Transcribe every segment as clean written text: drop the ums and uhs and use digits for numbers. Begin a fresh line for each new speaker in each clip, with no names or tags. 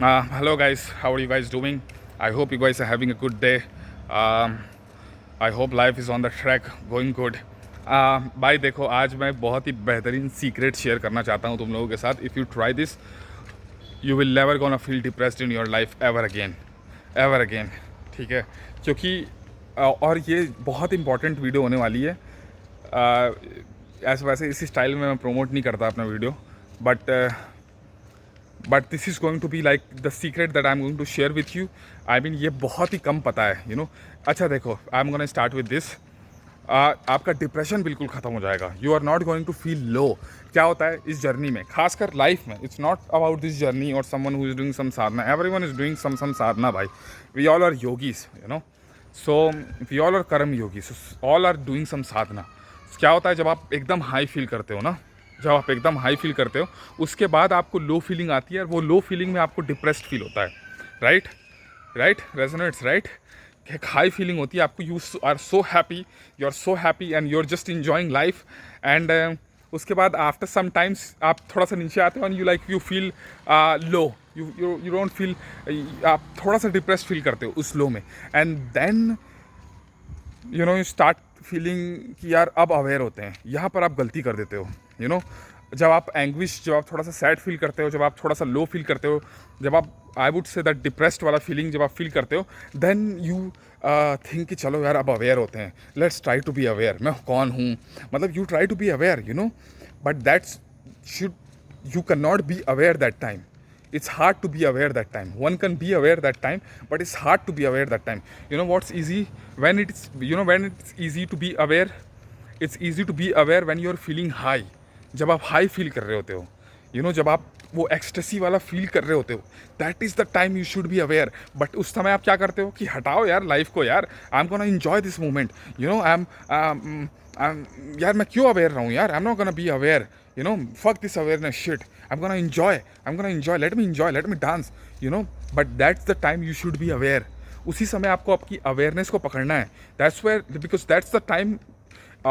Hello guys, how are you guys doing? I hope you guys are having a good day. I hope life is on the track, going good. भाई देखो, आज मैं बहुत ही बेहतरीन secret share करना चाहता हूँ तुम लोगों के साथ. If you try this, you will never gonna feel depressed in your life ever again. ठीक है, क्योंकि और ये बहुत इंपॉर्टेंट वीडियो होने वाली है. ऐसे वैसे इसी स्टाइल में मैं प्रमोट नहीं करता अपना video, but this is going to be like the secret that I am going to share with you. I mean ये बहुत ही कम पता है, यू नो. अच्छा देखो, I am gonna start with this. आपका डिप्रेशन बिल्कुल ख़त्म हो जाएगा. You are not going to feel low. क्या होता है इस जर्नी में, खासकर लाइफ में, it's not about this journey और someone who is doing some sadhana. Everyone is doing some sadhana भाई. We all are yogis, you know. So we all are karma yogis, all are doing some sadhana. क्या होता है जब आप एकदम हाई फील करते हो ना, जब आप एकदम हाई फील करते हो, उसके बाद आपको लो फीलिंग आती है, और वो लो फीलिंग में आपको डिप्रेस्ड फील होता है. Right resonates, right. एक हाई फीलिंग होती है आपको, you are so happy and you are just enjoying life. And उसके बाद आफ्टर सम टाइम्स आप थोड़ा सा नीचे आते हो and you feel low. You don't feel, आप थोड़ा सा डिप्रेस्ड फील करते हो उस लो में. And then you know you start feeling कि यार अब अवेयर होते हैं. यहाँ पर आप गलती कर देते हो, यू नो. जब आप एंग्विश, जब आप थोड़ा सा सैड फील करते हो, जब आप थोड़ा सा लो फील करते हो, जब आप, I would say that depressed वाला फीलिंग जब आप फील करते हो, देन यू थिंक कि चलो यार अब अवेयर होते हैं, let's try to be aware. मैं कौन हूँ, मतलब you try to be aware, you know. But that's should, you cannot be aware that time. It's hard to be aware that time. One can be aware that time, but it's hard to be aware that time. You know what's easy? When it's easy to be aware, it's easy to be aware when you're feeling high. जब आप high feel कर रहे होते हो, you know, जब आप वो ecstasy वाला फील कर रहे होते हो, that is the time you should be aware. But उस समय आप क्या करते हो कि हटाओ यार लाइफ को, यार आई am gonna enjoy this moment, you know. यार मैं क्यों अवेयर रहा हूँ यार, आई am not gonna be aware, you know, fuck this awareness shit. I'm gonna enjoy, let me enjoy, let me dance, you know. But that's the time you should be aware. उसी समय आपको आपकी awareness को पकड़ना है. That's where, because that's the time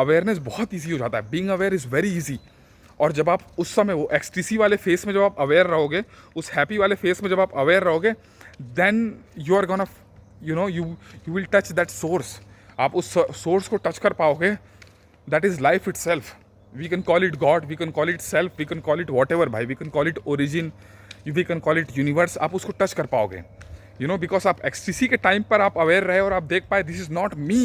awareness बहुत easy हो जाता है. Being aware is very easy. और जब आप उस समय वो एक्सटीसी वाले फेस में जब आप अवेयर रहोगे, उस हैप्पी वाले फेस में जब आप अवेयर रहोगे, then you are gonna, you know, you will touch that source. आप उस सोर्स को टच कर पाओगे. That is life itself. We can call it God, we can call it self, we can call it whatever भाई, we can call it origin, we can call it universe. आप उसको touch कर पाओगे, you know, because आप एक्सटीसी के time पर आप aware रहे और आप देख पाए this is not me,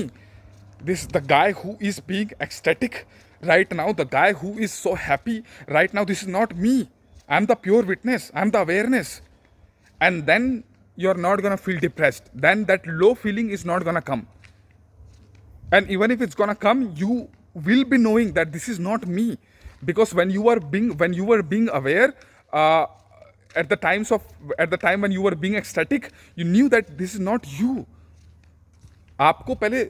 this the guy who is being ecstatic right now, the guy who is so happy right now, this is not me. I am the pure witness, I am the awareness. And then you are not gonna feel depressed, then that low feeling is not gonna come. And even if it's gonna come, you will be knowing that this is not me, because when you were being aware, at the time when you were being ecstatic, you knew that this is not you. आपको पहले,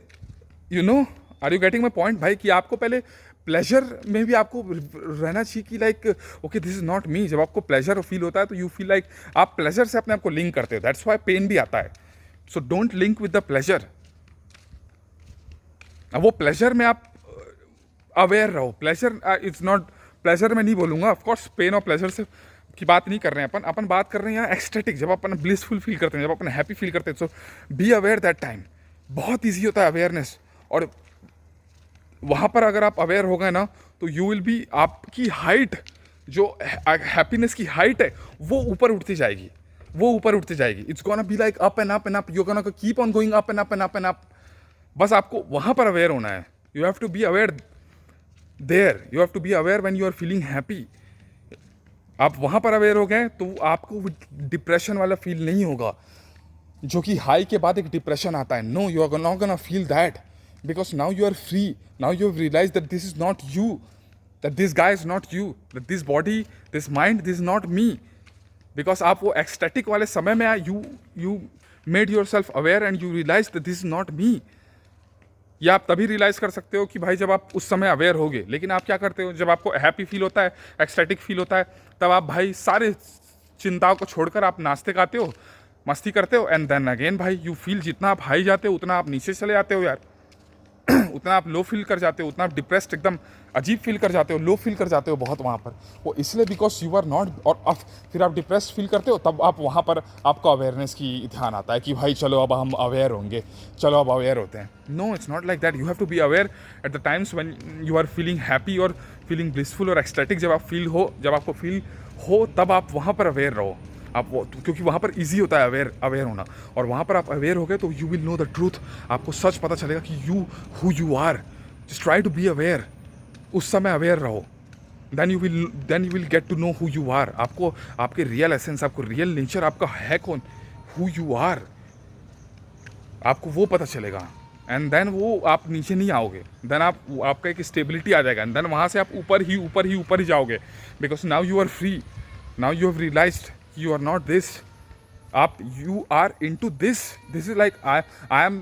you know, are you getting my point भाई, कि आपको पहले pleasure में भी आपको रहना चाहिए कि like okay this is not मी. जब आपको प्लेजर फील होता है तो यू फील लाइक आप प्लेजर से अपने आप को लिंक करते हो. दैट्स व्हाई पेन भी आता है. So don't link with the pleasure. वो प्लेजर में आप अवेयर रहो. प्लेजर इट्स नॉट, प्लेजर में नहीं बोलूँगा, ऑफकोर्स पेन और प्लेजर से की बात नहीं कर रहे हैं अपन बात कर रहे हैं यहाँ एक्सटेटिक. जब अपन ब्लिसफुल फील करते हैं, जब अपन हैप्पी फील करते हैं, सो बी अवेयर दैट टाइम. बहुत ईजी होता है अवेयरनेस. और वहाँ पर अगर आप अवेयर हो गए ना, तो यू विल बी, आपकी हाइट, जो हैप्पीनेस की हाइट है, वो ऊपर उठती जाएगी, it's gonna be like up and up and up. You gonna keep on going up and up and up and up. बस आपको वहाँ पर अवेयर होना है. You have to be aware there, you have to be aware when you are feeling happy. आप वहाँ पर aware हो गए तो आपको डिप्रेशन वाला फील नहीं होगा, जो कि हाई के बाद एक डिप्रेशन आता है. No, you are not gonna feel that, because now you are free. Now you have realise that this is not you, that this guy is not you, that this body, this mind, this is not me. Because आप वो ecstatic वाले समय में you made yourself aware and you realise that this is not me. या आप तभी realise कर सकते हो कि भाई जब आप उस समय अवेयर होगे. लेकिन आप क्या करते हो, जब आपको हैप्पी फील होता है, एक्सटेटिक फील होता है, तब आप भाई सारे चिंताओं को छोड़कर आप नाचते गाते हो, मस्ती करते हो. एंड देन अगेन भाई यू फील, जितना आप हाई जाते हो उतना आप नीचे चले जाते हो यार. उतना आप लो फील कर जाते हो, उतना आप डिप्रेस्ड एकदम अजीब फील कर जाते हो, लो फील कर जाते हो बहुत वहाँ पर। वो इसलिए बिकॉज यू आर नॉट, और अब फिर आप डिप्रेस्ड फील करते हो, तब आप वहाँ पर आपको अवेयरनेस की ध्यान आता है कि भाई चलो अब हम अवेयर होंगे, चलो अब अवेयर होते हैं। No, it's not like that. You have to be aware at the times when you are feeling happy और फीलिंग ब्लिसफुल और एक्सटेटिक। जब आपको फील हो तब आप वहाँ पर अवेयर रहो। आप वो, क्योंकि वहाँ पर इजी होता है अवेयर होना, और वहाँ पर आप अवेयर हो गए तो you will know the truth. आपको सच पता चलेगा कि who you are. Just try to be aware, उस समय अवेयर रहो, then you will get to know who you are. आपको आपके रियल एसेंस, आपको रियल नेचर आपका है कौन, हु यू आर, आपको वो पता चलेगा। एंड देन वो आप नीचे नहीं आओगे, देन आपका एक स्टेबिलिटी आ जाएगा, एंड देन वहाँ से आप ऊपर ही जाओगे, because now you are free, now you have realised you are not this, you are into this is like I'm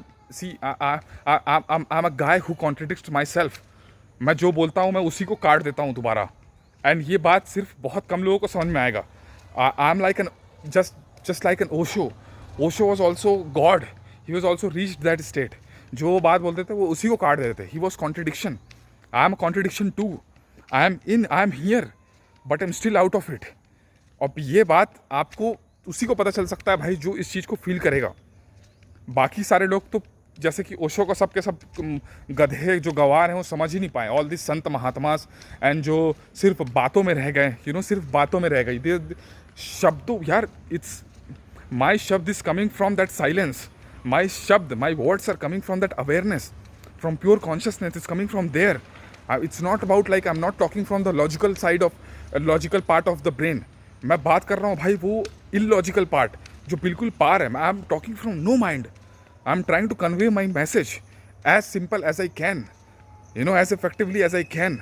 a guy who contradicts myself। मैं जो बोलता हूँ मैं उसी को काट देता हूँ दोबारा, एंड ये बात सिर्फ बहुत कम लोगों को समझ में आएगा। I am like an just like an Osho was also God, he was also reached that state। जो बात बोलते थे वो उसी को काट देते थे। he was contradiction, I am a contradiction too, I am here but I'm still out of it। और ये बात आपको उसी को पता चल सकता है भाई जो इस चीज़ को फील करेगा। बाकी सारे लोग तो जैसे कि ओशो को सब के सब गधे जो गवार हैं वो समझ ही नहीं पाए। All this Sant mahatmas and जो सिर्फ बातों में रह गए, सिर्फ बातों में रह गई शब्दों। यार इट्स माई शब्द is coming from that silence, my words are coming from that awareness, from pure consciousness, is coming from there. It's not about like I am not talking from the logical part of the brain. मैं बात कर रहा हूँ भाई वो illogical part जो बिल्कुल पार है। I am talking from no mind, I am trying to convey my message as simple as I can, as effectively as I can.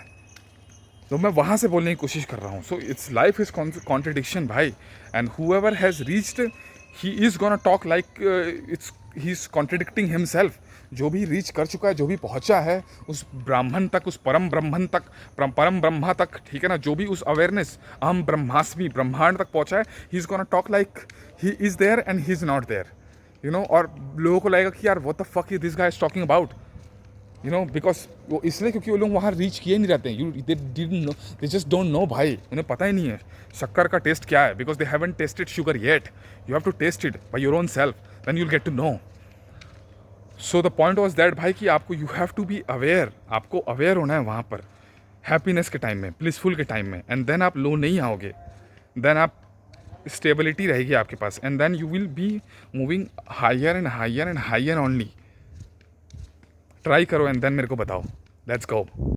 तो मैं वहाँ से बोलने की कोशिश कर रहा हूँ। So it's life is contradiction भाई, and whoever has reached he is gonna talk like he is contradicting himself. जो भी रीच कर चुका है, जो भी पहुंचा है उस ब्राह्मण तक, उस परम ब्रह्मन तक, परम ब्रह्मा तक, ठीक है ना, जो भी उस अवेयरनेस अहम ब्रह्मास्मि ब्रह्मांड तक पहुंचा है, he is gonna talk like he is there and he is not there. और लोगों को लगेगा कि यार what the fuck is this guy is talking about, because वो इसलिए क्योंकि वो लोग वहाँ रीच किए नहीं रहते हैं। दे जस्ट डोंट नो भाई, उन्हें पता ही नहीं है शक्कर का टेस्ट क्या है, because they haven't tasted sugar yet. You have to taste it by your own self, then you will get to know. So the point was that भाई कि आपको you have to be aware, आपको aware होना है वहाँ पर happiness के time में, ब्लिसफुल के टाइम में, एंड देन आप लो नहीं आओगे, देन आप स्टेबिलिटी रहेगी आपके पास, and then you will be moving higher and higher and higher only. Try करो एंड देन मेरे को बताओ। लेट्स गो।